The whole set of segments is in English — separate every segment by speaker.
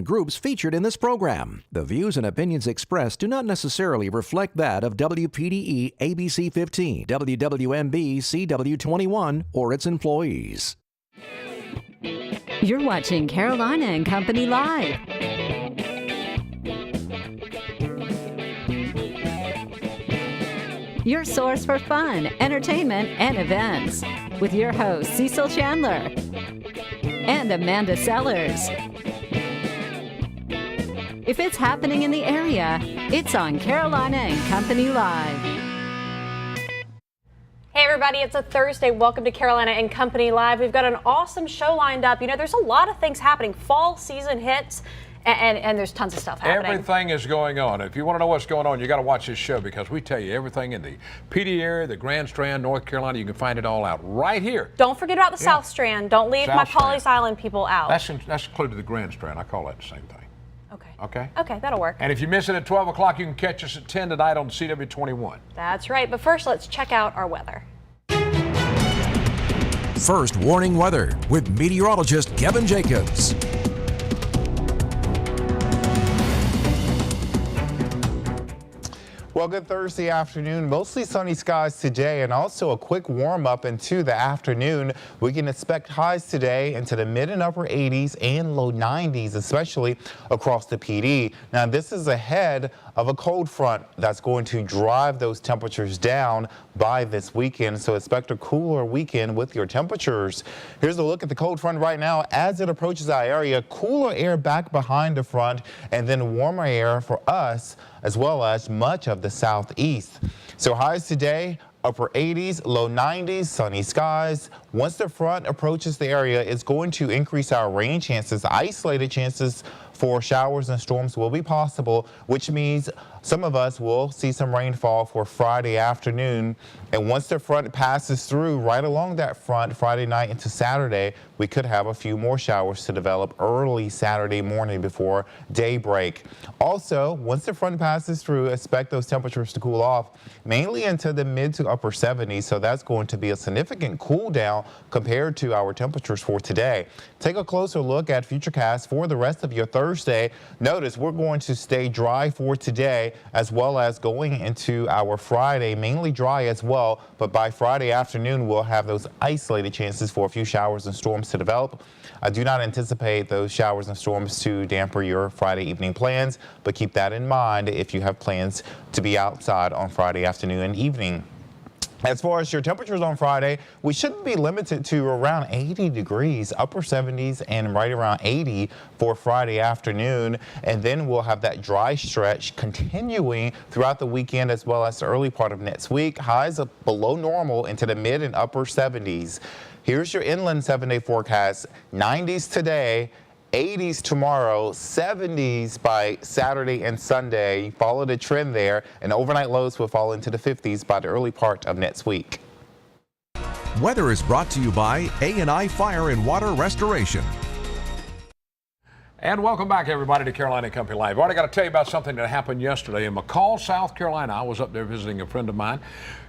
Speaker 1: Groups featured in this program. The views and opinions expressed do not necessarily reflect that of WPDE ABC 15, WWMB CW21, or its employees.
Speaker 2: You're watching Carolina and Company Live. Your source for fun, entertainment, and events. With your hosts, Cecil Chandler and Amanda Sellers. If it's happening in the area, it's on Carolina and Company Live.
Speaker 3: Hey everybody, it's a Thursday. Welcome to Carolina and Company Live. We've got an awesome show lined up. You know, there's a lot of things happening. Fall season hits, and there's tons of stuff happening.
Speaker 4: Everything is going on. If you want to know what's going on, you got to watch this show because we tell you everything in the PD area, the Grand Strand, North Carolina. You can find it all out right here.
Speaker 3: Don't forget about the South Strand. Don't leave my Pawleys Island people out.
Speaker 4: That's included the Grand Strand. I call that the same thing.
Speaker 3: Okay, that'll work.
Speaker 4: And if you miss it at 12 o'clock, you can catch us at 10 tonight on CW21.
Speaker 3: That's right. But first, let's check out our weather.
Speaker 1: First warning weather with meteorologist Kevin Jacobs.
Speaker 5: Well, good Thursday afternoon. Mostly sunny skies today and also a quick warm up into the afternoon. We can expect highs today into the mid and upper 80s and low 90s, especially across the PD. Now, this is ahead of a cold front that's going to drive those temperatures down by this weekend. So expect a cooler weekend with your temperatures. Here's a look at the cold front right now as it approaches our area. Cooler air back behind the front and then warmer air for us as well as much of the southeast. So highs today, upper 80s, low 90s, sunny skies. Once the front approaches the area, it's going to increase our rain chances. Isolated chances for showers and storms will be possible, which means some of us will see some rainfall for Friday afternoon. And once the front passes through right along that front Friday night into Saturday, we could have a few more showers to develop early Saturday morning before daybreak. Also, once the front passes through, expect those temperatures to cool off mainly into the mid to upper 70s. So that's going to be a significant cool down compared to our temperatures for today. Take a closer look at Futurecast for the rest of your Thursday. Notice we're going to stay dry for today as well as going into our Friday, mainly dry as well. But by Friday afternoon, we'll have those isolated chances for a few showers and storms to develop. I do not anticipate those showers and storms to damper your Friday evening plans, but keep that in mind if you have plans to be outside on Friday afternoon and evening. As far as your temperatures on Friday, we should be limited to around 80 degrees, upper 70s and right around 80 for Friday afternoon. And then we'll have that dry stretch continuing throughout the weekend as well as the early part of next week. Highs up below normal into the mid and upper 70s. Here's your inland 7-day forecast. 90s today, 80s tomorrow, 70s by Saturday and Sunday. Follow the trend there, and overnight lows will fall into the 50s by the early part of next week.
Speaker 1: Weather is brought to you by A&I Fire and Water Restoration.
Speaker 4: And welcome back, everybody, to Carolina and Company Live. I've already got to tell you about something that happened yesterday in McCall, South Carolina. I was up there visiting a friend of mine,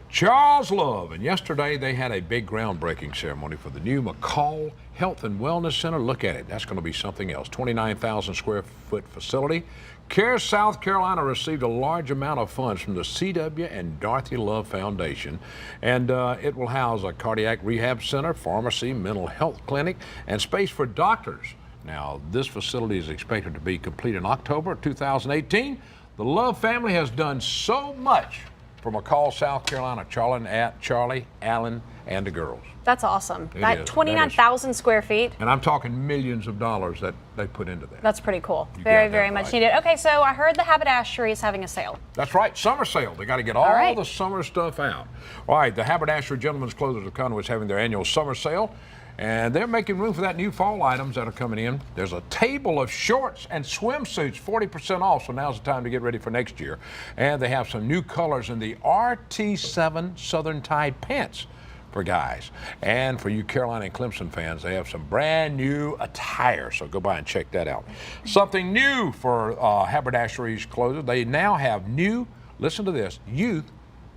Speaker 4: Charles Love, and yesterday they had a big groundbreaking ceremony for the new McCall Health and Wellness Center. Look at it. That's going to be something else. 29,000 square foot facility. CARE South Carolina received a large amount of funds from the CW and Dorothy Love Foundation, and it will house a cardiac rehab center, pharmacy, mental health clinic, and space for doctors. Now, this facility is expected to be complete in October 2018. The Love family has done so much for McCall, South Carolina, Charlie, Allen, and the girls.
Speaker 3: That's awesome.
Speaker 4: That
Speaker 3: 29,000 square feet.
Speaker 4: And I'm talking millions of dollars that they put into that.
Speaker 3: That's pretty cool. Very much needed. Okay, so I heard the Haberdashery is having a sale.
Speaker 4: That's right, summer sale. They got to get all the summer stuff out. All right, the Haberdashery Gentlemen's Clothers of Conway is having their annual summer sale. And they're making room for that new fall items that are coming in. There's a table of shorts and swimsuits, 40% off, so now's the time to get ready for next year. And they have some new colors in the RT7 Southern Tide pants for guys. And for you Carolina and Clemson fans, they have some brand new attire, so go by and check that out. Something new for Haberdashery's clothers, they now have new, listen to this, youth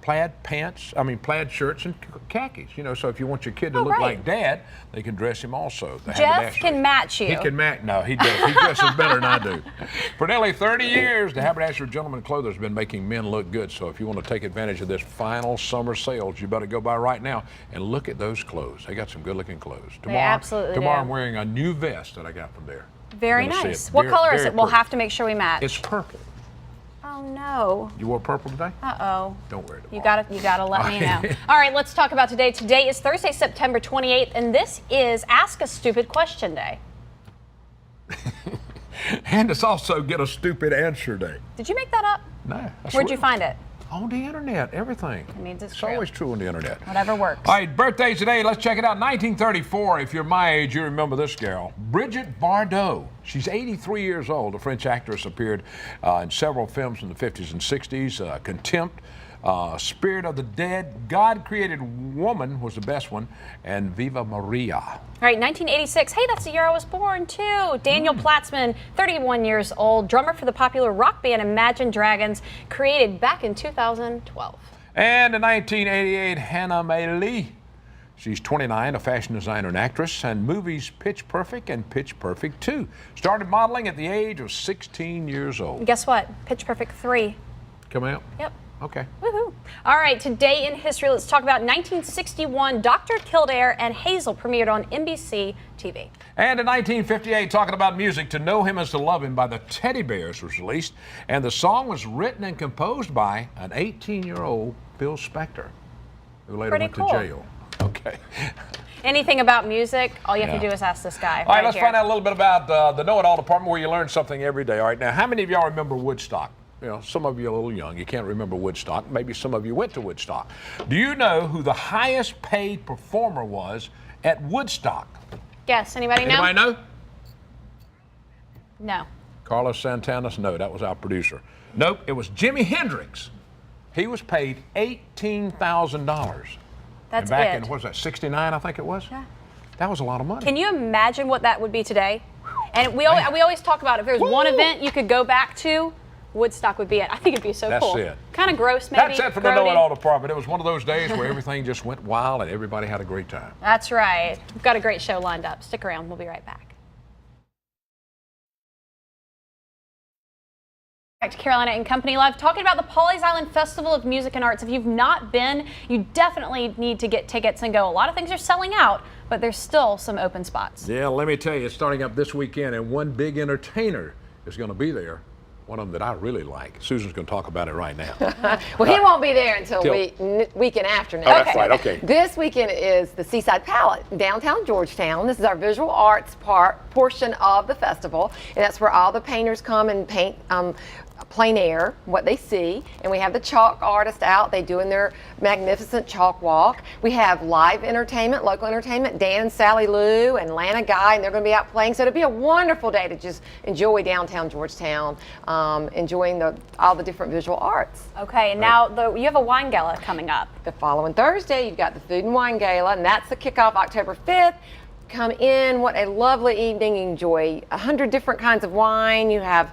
Speaker 4: plaid shirts and khakis. You know, so if you want your kid to look like Dad, they can dress him also. The
Speaker 3: Jeff can match you.
Speaker 4: He can match. No, he does. He dresses better than I do. For nearly 30 years, the Haberdasher Gentleman Clothier has been making men look good. So if you want to take advantage of this final summer sales, you better go by right now and look at those clothes. They got some good-looking clothes. Tomorrow I'm wearing a new vest that I got from there.
Speaker 3: Very nice. What color is it? We'll have to make sure we match.
Speaker 4: It's purple.
Speaker 3: Oh no.
Speaker 4: You wore purple today?
Speaker 3: Uh-oh.
Speaker 4: Don't wear it
Speaker 3: tomorrow. You gotta let me know. All right, let's talk about today. Today is Thursday, September 28th, and this is Ask a Stupid Question Day.
Speaker 4: And it's also Get a Stupid Answer Day.
Speaker 3: Did you make that up?
Speaker 4: No.
Speaker 3: Where'd you find it?
Speaker 4: On the internet, everything.
Speaker 3: It means it's
Speaker 4: true. Always true on the internet.
Speaker 3: Whatever works.
Speaker 4: All right, birthdays today. Let's check it out. 1934. If you're my age, you remember this gal, Brigitte Bardot. She's 83 years old. The French actress appeared in several films in the 50s and 60s. Contempt, Spirit of the Dead, God Created Woman was the best one, and Viva Maria.
Speaker 3: All right, 1986. Hey, that's the year I was born, too. Daniel Platzman, 31 years old, drummer for the popular rock band Imagine Dragons, created back in 2012.
Speaker 4: And in 1988, Hannah Mae Lee. She's 29, a fashion designer and actress, and movies Pitch Perfect and Pitch Perfect 2. Started modeling at the age of 16 years old.
Speaker 3: Guess what? Pitch Perfect 3.
Speaker 4: Coming out?
Speaker 3: Yep.
Speaker 4: Okay.
Speaker 3: Woohoo. All right, today in history, let's talk about 1961. Dr. Kildare and Hazel premiered on NBC TV.
Speaker 4: And in 1958, talking about music, To Know Him Is to Love Him by the Teddy Bears was released, and the song was written and composed by an 18-year-old Phil Spector, who later went to jail. Okay.
Speaker 3: Anything about music, all you have to do is ask this guy.
Speaker 4: All right, let's find out a little bit about the Know-It-All department where you learn something every day. All right, now, how many of y'all remember Woodstock? You know, some of you are a little young. You can't remember Woodstock. Maybe some of you went to Woodstock. Do you know who the highest paid performer was at Woodstock?
Speaker 3: Yes. Anybody know?
Speaker 4: Anybody know?
Speaker 3: No.
Speaker 4: Carlos Santana's? No, that was our producer. Nope, it was Jimi Hendrix. He was paid $18,000.
Speaker 3: That's
Speaker 4: back in, what was that, 69, I think it was?
Speaker 3: Yeah.
Speaker 4: That was a lot of money.
Speaker 3: Can you imagine what that would be today? And we always talk about if there's one event you could go back to, Woodstock would be it. I think it'd be so cool.
Speaker 4: That's it.
Speaker 3: Kind of gross, maybe.
Speaker 4: That's it for the Know-It-All department. It was one of those days where everything just went wild and everybody had a great time.
Speaker 3: That's right. We've got a great show lined up. Stick around. We'll be right back. Back to Carolina and Company Live, talking about the Pawleys Island Festival of Music and Arts. If you've not been, you definitely need to get tickets and go. A lot of things are selling out, but there's still some open spots.
Speaker 4: Yeah, let me tell you, it's starting up this weekend, and one big entertainer is going to be there. One of them that I really like. Susan's going to talk about it right now.
Speaker 6: Well, he won't be there until weekend after next.
Speaker 4: Oh, that's right, okay.
Speaker 6: This weekend is the Seaside Palette, downtown Georgetown. This is our visual arts portion of the festival, and that's where all the painters come and paint plein air, what they see, and we have the chalk artists out. They doing their magnificent chalk walk. We have live entertainment, local entertainment, Dan and Sally Lou and Lana Guy, and they're going to be out playing. So it'll be a wonderful day to just enjoy downtown Georgetown, enjoying all the different visual arts.
Speaker 3: Okay, and now you have a wine gala coming up.
Speaker 6: The following Thursday, you've got the Food and Wine Gala, and that's the kickoff October 5th. Come in, what a lovely evening. Enjoy 100 different kinds of wine. You have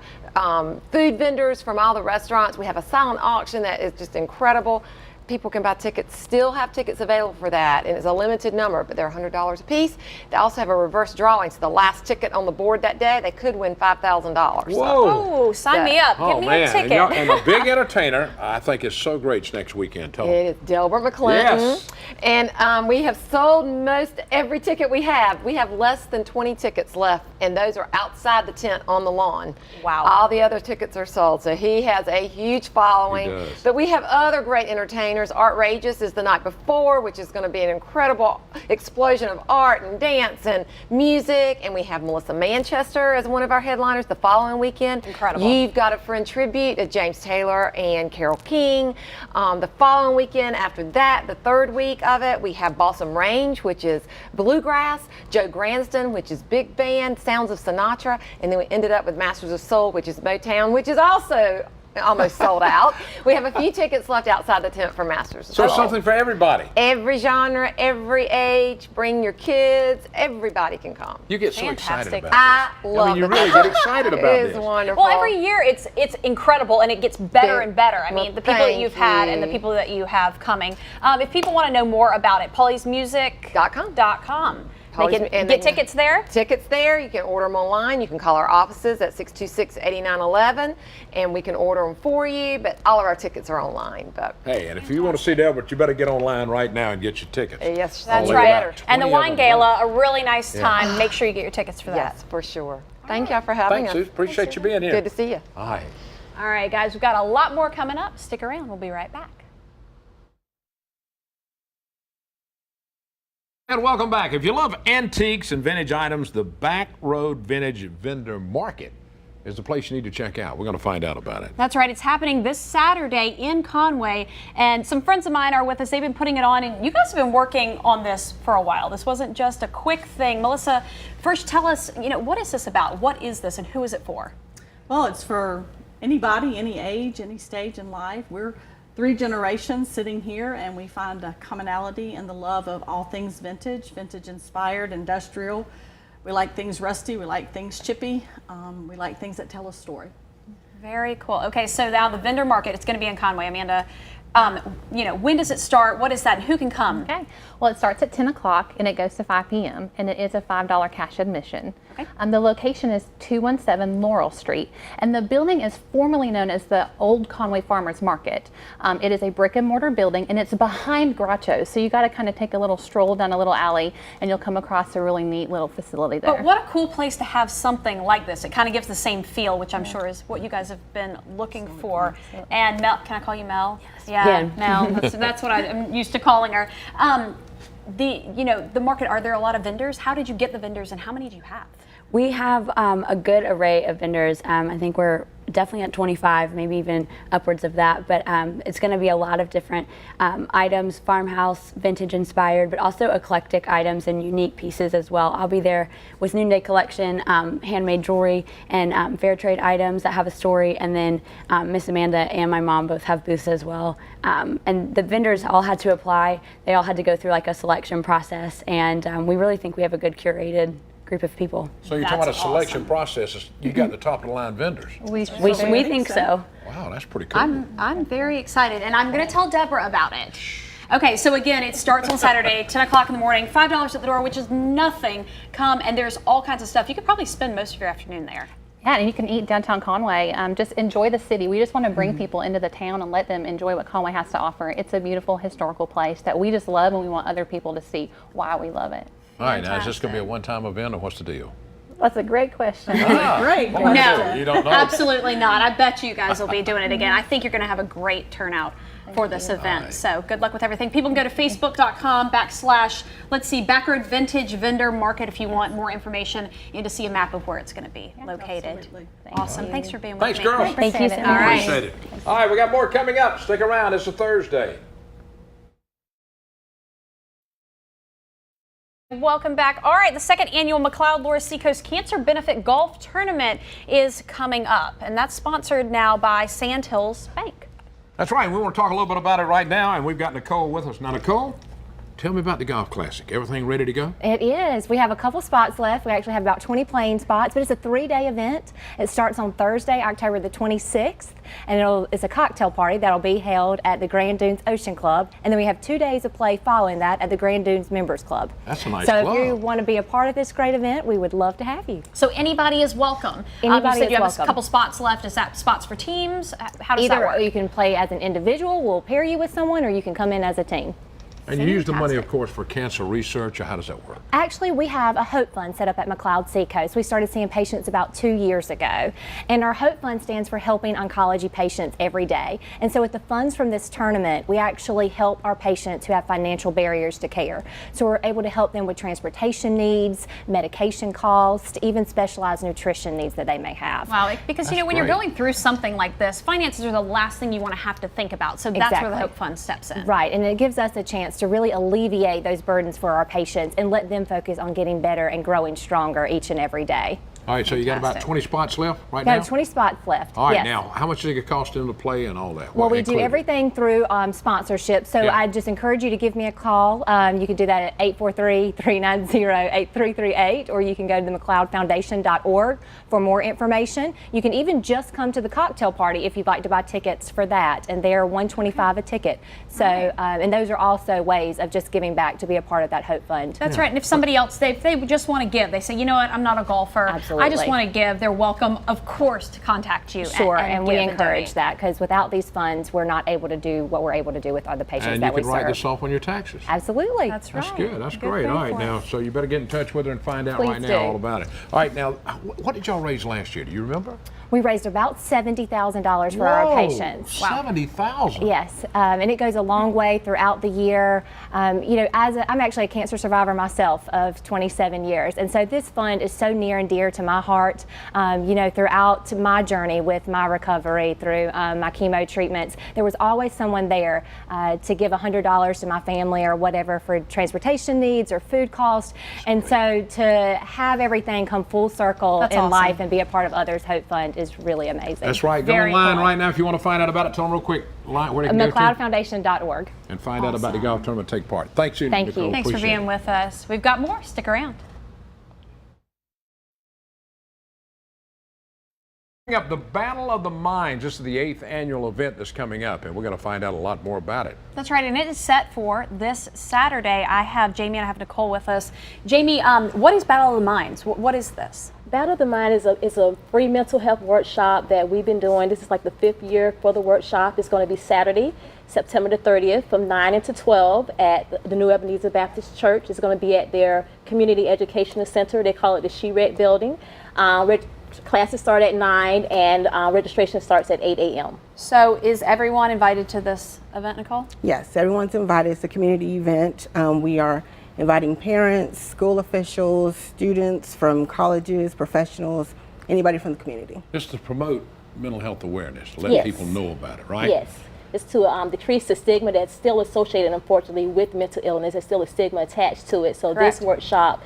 Speaker 6: food vendors from all the restaurants. We have a silent auction that is just incredible. People can buy tickets, still have tickets available for that, and it's a limited number, but they're $100 a piece. They also have a reverse drawing, so the last ticket on the board that day, they could win $5,000.
Speaker 4: Whoa!
Speaker 3: Oh, sign me up. Give me a ticket.
Speaker 4: And the big entertainer, I think, is so great next weekend. Tell them.
Speaker 6: It is Delbert McClinton.
Speaker 4: Yes.
Speaker 6: And we have sold most every ticket we have. We have less than 20 tickets left, and those are outside the tent on the lawn.
Speaker 3: Wow.
Speaker 6: All the other tickets are sold, so he has a huge following.
Speaker 4: He does.
Speaker 6: But we have other great entertainers. Artrageous is the night before, which is going to be an incredible explosion of art and dance and music. And we have Melissa Manchester as one of our headliners the following weekend.
Speaker 3: Incredible.
Speaker 6: You've Got a Friend tribute to James Taylor and Carole King. The following weekend after that, the third week of it, we have Balsam Range, which is bluegrass, Joe Granston, which is big band, Sounds of Sinatra, and then we ended up with Masters of Soul, which is Motown, which is also almost sold out. We have a few tickets left outside the tent for Masters.
Speaker 4: So it's something for everybody.
Speaker 6: Every genre, every age. Bring your kids. Everybody can come.
Speaker 4: You get so excited
Speaker 3: Fantastic.
Speaker 4: about this.
Speaker 6: I love
Speaker 4: you
Speaker 6: it.
Speaker 4: really get excited about
Speaker 6: It
Speaker 4: this.
Speaker 6: is wonderful.
Speaker 3: Well, every year it's incredible and it gets better and better. I
Speaker 6: Well,
Speaker 3: mean, the people that
Speaker 6: thank
Speaker 3: you've had and the
Speaker 6: you.
Speaker 3: people that you have coming. If people want to know more about it, paulysmusic.com. They can
Speaker 6: And
Speaker 3: get tickets there.
Speaker 6: Tickets there. You can order them online. You can call our offices at 626-8911, and we can order them for you. But all of our tickets are online. But
Speaker 4: Hey, and if you want to see Delbert, you better get online right now and get your tickets.
Speaker 6: yes,
Speaker 3: That's
Speaker 4: Only
Speaker 3: right.
Speaker 4: about
Speaker 3: And the
Speaker 4: 20 of
Speaker 3: wine
Speaker 4: them
Speaker 3: gala, a really nice time. Make sure you get your tickets for that.
Speaker 6: Yes, for sure. Thank y'all for having
Speaker 4: Thanks,
Speaker 6: us.
Speaker 4: Sue. Appreciate you being here.
Speaker 6: Good to see you.
Speaker 4: All right.
Speaker 3: All right, guys, we've got a lot more coming up. Stick around. We'll be right back.
Speaker 4: And welcome back. If you love antiques and vintage items, the Back Road Vintage Vendor Market is the place you need to check out. We're going to find out about it.
Speaker 3: That's right. It's happening this Saturday in Conway, and some friends of mine are with us. They've been putting it on, and you guys have been working on this for a while. This wasn't just a quick thing. Melissa, first tell us, what is this about? What is this, and who is it for?
Speaker 7: Well, it's for anybody, any age, any stage in life. We're 3 generations sitting here, and we find a commonality in the love of all things vintage, vintage inspired, industrial. We like things rusty, we like things chippy, we like things that tell a story.
Speaker 3: Very cool. Okay, so now the vendor market, it's going to be in Conway. Amanda, when does it start? What is that, and who can come?
Speaker 8: Okay. Well, it starts at 10 o'clock and it goes to 5 p.m. and it is a $5 cash admission.
Speaker 3: Okay.
Speaker 8: The location is 217 Laurel Street, and the building is formerly known as the Old Conway Farmers Market. It is a brick and mortar building, and it's behind Groucho's, so you got to kind of take a little stroll down a little alley, and you'll come across a really neat little facility there.
Speaker 3: But what a cool place to have something like this. It kind of gives the same feel, which I'm sure is what you guys have been looking for. And Mel, can I call you Mel? Yes. Yeah, Mel. That's what I'm used to calling her. The market, are there a lot of vendors? How did you get the vendors, and how many do you have?
Speaker 9: We have a good array of vendors. I think we're definitely at 25, maybe even upwards of that, but it's going to be a lot of different items, farmhouse, vintage inspired, but also eclectic items and unique pieces as well. I'll be there with Noonday Collection, handmade jewelry, and fair trade items that have a story, and then Miss Amanda and my mom both have booths as well. And the vendors all had to apply. They all had to go through like a selection process, and we really think we have a good curated group of people.
Speaker 4: So you're talking about a selection process. You got the top of the line vendors.
Speaker 9: We think so.
Speaker 4: Wow, that's pretty cool.
Speaker 3: I'm very excited, and I'm going to tell Deborah about it. Okay, so again, it starts on Saturday, 10 o'clock in the morning, $5 at the door, which is nothing. Come, and there's all kinds of stuff. You could probably spend most of your afternoon there.
Speaker 8: Yeah, and you can eat downtown Conway. Just enjoy the city. We just want to bring people into the town and let them enjoy what Conway has to offer. It's a beautiful historical place that we just love, and we want other people to see why we love it.
Speaker 4: All right, now is this going to be a one-time event, or what's the deal?
Speaker 8: That's a great question.
Speaker 7: Great.
Speaker 3: No,
Speaker 4: You don't know?
Speaker 3: Absolutely not. I bet you guys will be doing it again. I think you're going to have a great turnout for this event.
Speaker 4: Right.
Speaker 3: So good luck with everything. People can go to facebook.com/ Backroad Vintage Vendor Market if you want more information and to see a map of where it's going to be located.
Speaker 7: Absolutely.
Speaker 3: Awesome. Thanks for being with
Speaker 4: Thanks,
Speaker 3: me.
Speaker 4: girls.
Speaker 8: Thank you so much.
Speaker 3: All right.
Speaker 4: Appreciate it. All right, we got more coming up. Stick around. It's a Thursday.
Speaker 3: Welcome back. All right, the second annual McLeod-Laura Seacoast Cancer Benefit Golf Tournament is coming up, and that's sponsored now by Sandhills Bank.
Speaker 4: That's right. We want to talk a little bit about it right now, and we've got Nicole with us. Now, Nicole, tell me about the Golf Classic. Everything ready to go?
Speaker 10: It is. We have a couple spots left. We actually have about 20 playing spots, but it's a 3-day event. It starts on Thursday, October the 26th, and it's a cocktail party that'll be held at the Grand Dunes Ocean Club, and then we have 2 days of play following that at the Grand Dunes Members Club.
Speaker 4: That's a nice
Speaker 10: So
Speaker 4: club.
Speaker 10: if you want to be a part of this great event, we would love to have you.
Speaker 3: So anybody is welcome.
Speaker 10: Anybody
Speaker 3: you said
Speaker 10: is
Speaker 3: you have
Speaker 10: welcome.
Speaker 3: a couple spots left. Is that spots for teams? How does that
Speaker 10: Either
Speaker 3: work?
Speaker 10: you can play as an individual, we'll pair you with someone, or you can come in as a team.
Speaker 4: And you use the money, of course, for cancer research, or how does that work?
Speaker 10: Actually, we have a Hope Fund set up at McLeod Seacoast. We started seeing patients about 2 years ago. And our Hope Fund stands for helping oncology patients every day. And so with the funds from this tournament, we actually help our patients who have financial barriers to care. So we're able to help them with transportation needs, medication costs, even specialized nutrition needs that they may have.
Speaker 3: Wow, because
Speaker 4: That's
Speaker 3: when you're
Speaker 4: great.
Speaker 3: going through something like this, finances are the last thing you want to have to think about. So that's where the
Speaker 10: Exactly.
Speaker 3: Hope Fund steps in.
Speaker 10: Right, and it gives us a chance to really alleviate those burdens for our patients and let them focus on getting better and growing stronger each and every day.
Speaker 4: All right, so you got about 20 spots left right
Speaker 10: Got
Speaker 4: now?
Speaker 10: 20 spots left.
Speaker 4: All right,
Speaker 10: yes.
Speaker 4: now, how much does it cost them to play and all that?
Speaker 10: Well, we do
Speaker 4: included?
Speaker 10: everything through sponsorship, so
Speaker 4: Yeah.
Speaker 10: I just encourage you to give me a call. You can do that at 843-390-8338, or you can go to the McLeodFoundation.org for more information. You can even just come to the cocktail party if you'd like to buy tickets for that, and they're $125 a ticket. So, and those are also ways of just giving back to be a part of that Hope Fund.
Speaker 3: That's right. And if somebody else, if they just want to give, they say, you know what, I'm not a golfer.
Speaker 10: Absolutely.
Speaker 3: I just want to give. They're welcome, of course, to contact you.
Speaker 10: Sure, and we
Speaker 3: give
Speaker 10: encourage
Speaker 3: donate.
Speaker 10: that, because without these funds, we're not able to do what we're able to do with other patients
Speaker 4: And
Speaker 10: that
Speaker 4: you
Speaker 10: we
Speaker 4: can write
Speaker 10: serve.
Speaker 4: this off on your taxes.
Speaker 10: Absolutely.
Speaker 3: That's
Speaker 4: That's
Speaker 3: right.
Speaker 4: good. That's
Speaker 3: Good
Speaker 4: great.
Speaker 3: thing
Speaker 4: All right,
Speaker 3: for
Speaker 4: now,
Speaker 3: us.
Speaker 4: so you better get in touch with her and find out
Speaker 10: Please
Speaker 4: right now
Speaker 10: do.
Speaker 4: all about it. All right, now, what did y'all raise last year? Do you remember?
Speaker 10: We raised about $70,000 for our patients.
Speaker 4: $70,000.
Speaker 10: Yes, and it goes a long way throughout the year. You know, I'm actually a cancer survivor myself of 27 years, and so this fund is so near and dear to my heart. You know, throughout my journey with my recovery, through my chemo treatments, there was always someone there to give $100 to my family or whatever for transportation needs or food costs, and so to have everything come full circle
Speaker 3: That's
Speaker 10: in
Speaker 3: awesome.
Speaker 10: life and be a part of Others Hope Fund is really amazing.
Speaker 4: That's right. Go
Speaker 3: Very
Speaker 4: online
Speaker 3: cool.
Speaker 4: right now if you want to find out about it. Tell them real quick where they can go to
Speaker 10: McLeodFoundation.org.
Speaker 4: and find out about the golf tournament. Take part. Thanks,
Speaker 10: Thank
Speaker 4: Nicole.
Speaker 10: you.
Speaker 3: Thanks for
Speaker 4: Appreciate
Speaker 3: being
Speaker 4: it.
Speaker 3: with us. We've got more. Stick around.
Speaker 4: Up the Battle of the Minds. This is the 8th annual event that's coming up, and we're going to find out a lot more about it.
Speaker 3: That's right, and it is set for this Saturday. I have Jamie and I have Nicole with us. Jamie, what is Battle of the Minds? What is this?
Speaker 11: Battle of the Mind is a free mental health workshop that we've been doing. This is like the 5th year for the workshop. It's going to be Saturday, September the 30th from 9 until 12 at the New Ebenezer Baptist Church. It's going to be at their Community Educational Center. They call it the She-Red Building. Classes start at 9 and registration starts at 8 a.m.
Speaker 3: So is everyone invited to this event, Nicole?
Speaker 12: Yes, everyone's invited. It's a community event. We are inviting parents, school officials, students from colleges, professionals, anybody from the community.
Speaker 4: Just to promote mental health awareness, to let
Speaker 11: Yes.
Speaker 4: people know about it, right?
Speaker 11: Yes. It's to decrease the stigma that's still associated, unfortunately, with mental illness. There's still a stigma attached to it. So
Speaker 3: Correct.
Speaker 11: this workshop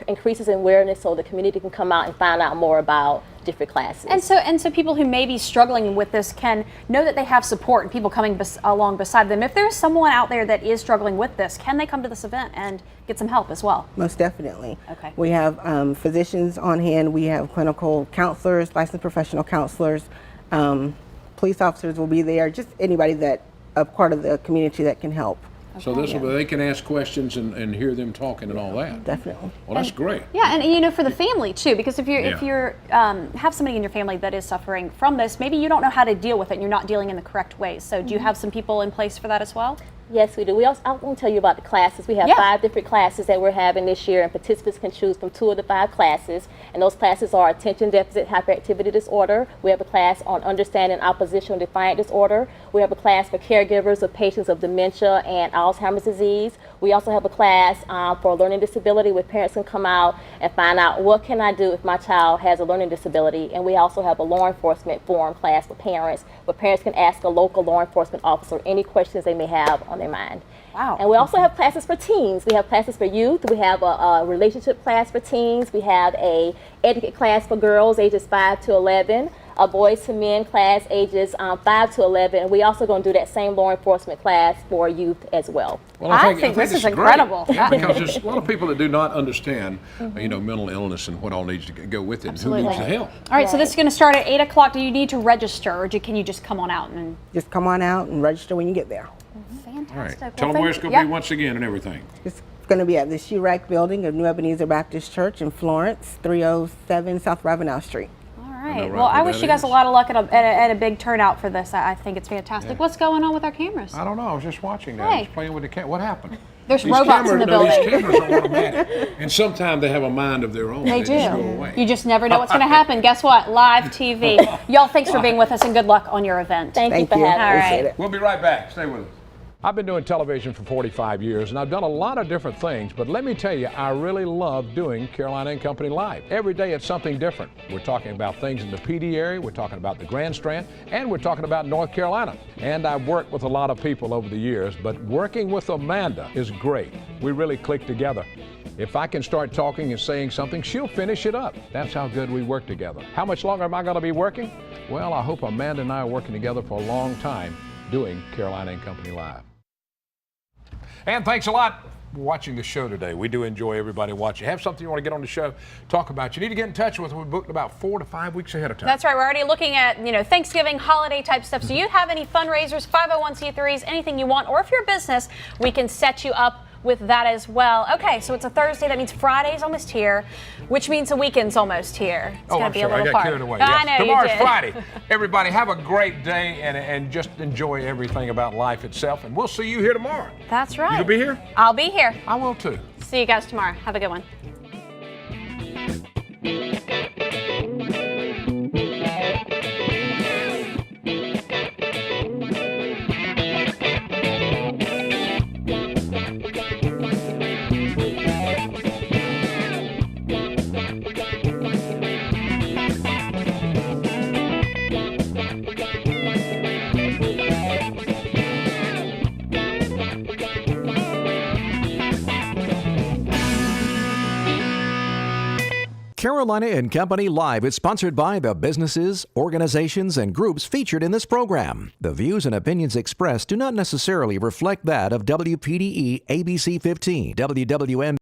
Speaker 11: increases awareness so the community can come out and find out more about different classes.
Speaker 3: And so people who may be struggling with this can know that they have support and people coming along beside them. If there's someone out there that is struggling with this, can they come to this event and get some help as well?
Speaker 12: Most definitely.
Speaker 3: Okay.
Speaker 12: We have physicians on hand. We have clinical counselors, licensed professional counselors. Police officers will be there. Just anybody that a part of the community that can help.
Speaker 4: So this will, they can ask questions and hear them talking and all that.
Speaker 12: Definitely.
Speaker 4: Well, that's great.
Speaker 3: Yeah, and you know, for the family too, because if
Speaker 4: Yeah.
Speaker 3: you're have somebody in your family that is suffering from this, maybe you don't know how to deal with it and you're not dealing in the correct ways. So do you have some people in place for that as well?
Speaker 11: Yes, we do. I want to tell you about the classes. We have 5 different classes that we're having this year, and participants can choose from 2 of the 5 classes. And those classes are Attention Deficit Hyperactivity Disorder. We have a class on Understanding Oppositional Defiant Disorder. We have a class for caregivers of patients of dementia and Alzheimer's disease. We also have a class for learning disability where parents can come out and find out what can I do if my child has a learning disability. And we also have a law enforcement forum class for parents where parents can ask a local law enforcement officer any questions they may have on their mind.
Speaker 3: Wow.
Speaker 11: And we also have classes for teens. We have classes for youth. We have a relationship class for teens. We have a etiquette class for girls ages 5 to 11. A boys to men class ages 5 to 11. And we also going to do that same law enforcement class for youth as well.
Speaker 4: Well,
Speaker 3: I think this
Speaker 4: it's
Speaker 3: is incredible.
Speaker 4: Great. Yeah, because there's a lot of people that do not understand, you know, mental illness and what all needs to go with it and who needs the help.
Speaker 3: All right, so this is going to start at 8 o'clock. Do you need to register, or can you just come on out and?
Speaker 12: Just come on out and register when you get there.
Speaker 4: All right.
Speaker 3: Fantastic.
Speaker 4: Tell them where it's going to be once again and everything.
Speaker 12: It's going to be at the She-Red Building of New Ebenezer Baptist Church in Florence, 307 South Ravenel Street.
Speaker 3: All
Speaker 4: know
Speaker 3: right.
Speaker 4: right
Speaker 3: Well, I
Speaker 4: where
Speaker 3: wish
Speaker 4: that
Speaker 3: you guys
Speaker 4: is.
Speaker 3: a lot of luck at a big turnout for this. I think it's fantastic.
Speaker 4: Yeah.
Speaker 3: What's going on with our cameras?
Speaker 4: I don't know. I was just watching that. I was
Speaker 3: Hey.
Speaker 4: playing with the camera. What happened?
Speaker 3: There's
Speaker 4: These
Speaker 3: robots in the
Speaker 4: cameras, no,
Speaker 3: building.
Speaker 4: these cameras are automatic. And sometimes they have a mind of their own.
Speaker 3: They
Speaker 4: just go
Speaker 3: do.
Speaker 4: away.
Speaker 3: You just never know what's going to happen. Guess what? Live TV. Y'all, thanks for being with us and good luck on your event.
Speaker 11: Thank you
Speaker 12: Thank
Speaker 11: for
Speaker 12: you.
Speaker 11: having us.
Speaker 12: Appreciate it.
Speaker 4: We'll be right back. Stay with us. I've been doing television for 45 years, and I've done a lot of different things, but let me tell you, I really love doing Carolina and Company Live. Every day it's something different. We're talking about things in the PD area, we're talking about the Grand Strand, and we're talking about North Carolina. And I've worked with a lot of people over the years, but working with Amanda is great. We really click together. If I can start talking and saying something, she'll finish it up. That's how good we work together. How much longer am I going to be working? Well, I hope Amanda and I are working together for a long time doing Carolina and Company Live. And thanks a lot for watching the show today. We do enjoy everybody watching. Have something you want to get on the show, talk about, you need to get in touch with us. We booked about 4 to 5 weeks ahead of time.
Speaker 3: That's right. We're already looking at, Thanksgiving, holiday type stuff. So you have any fundraisers, 501c3s, anything you want, or if you're a business, we can set you up with that as well. Okay, so it's a Thursday. That means Friday's almost here, which means the weekend's almost here. It's going to be a little
Speaker 4: I got
Speaker 3: part.
Speaker 4: carried away.
Speaker 3: I know
Speaker 4: Tomorrow's
Speaker 3: you did.
Speaker 4: Friday. Everybody have a great day and just enjoy everything about life itself. And we'll see you here tomorrow.
Speaker 3: That's right.
Speaker 4: You'll be here?
Speaker 3: I'll be here.
Speaker 4: I will too.
Speaker 3: See you guys tomorrow. Have a good one.
Speaker 1: Carolina and Company Live is sponsored by the businesses, organizations, and groups featured in this program. The views and opinions expressed do not necessarily reflect that of WPDE ABC 15, WWM.